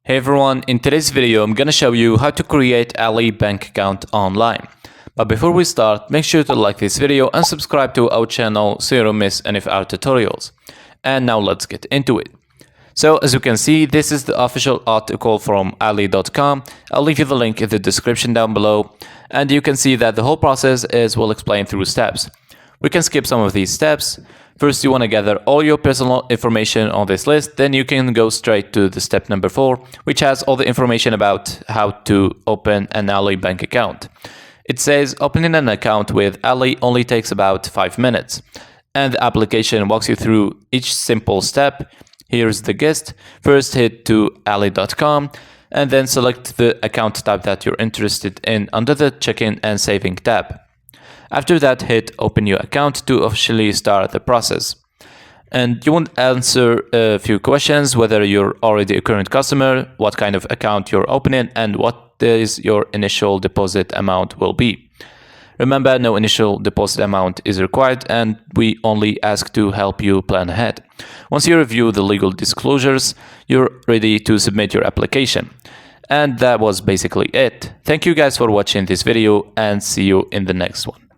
Hey everyone, in today's video I'm gonna show you how to create Ali bank account online. But before we start, make sure to like this video and subscribe to our channel so you don't miss any of our tutorials. And now let's get into it. So as you can see, this is the official article from Ali.com. I'll leave you the link in the description down below. And you can see that the whole process is well explained through steps. We can skip some of these steps. First, you want to gather all your personal information on this list. Then you can go straight to the step number 4, which has all the information about how to open an Ali bank account. It says opening an account with Ali only takes about 5 minutes. And the application walks you through each simple step. Here's the gist. First, hit to Ali.com and then select the account type that you're interested in under the check-in and saving tab. After that, hit open your account to officially start the process. And you want to answer a few questions, whether you're already a current customer, what kind of account you're opening, and what is your initial deposit amount will be. Remember, no initial deposit amount is required, and we only ask to help you plan ahead. Once you review the legal disclosures, you're ready to submit your application. And that was basically it. Thank you guys for watching this video, and see you in the next one.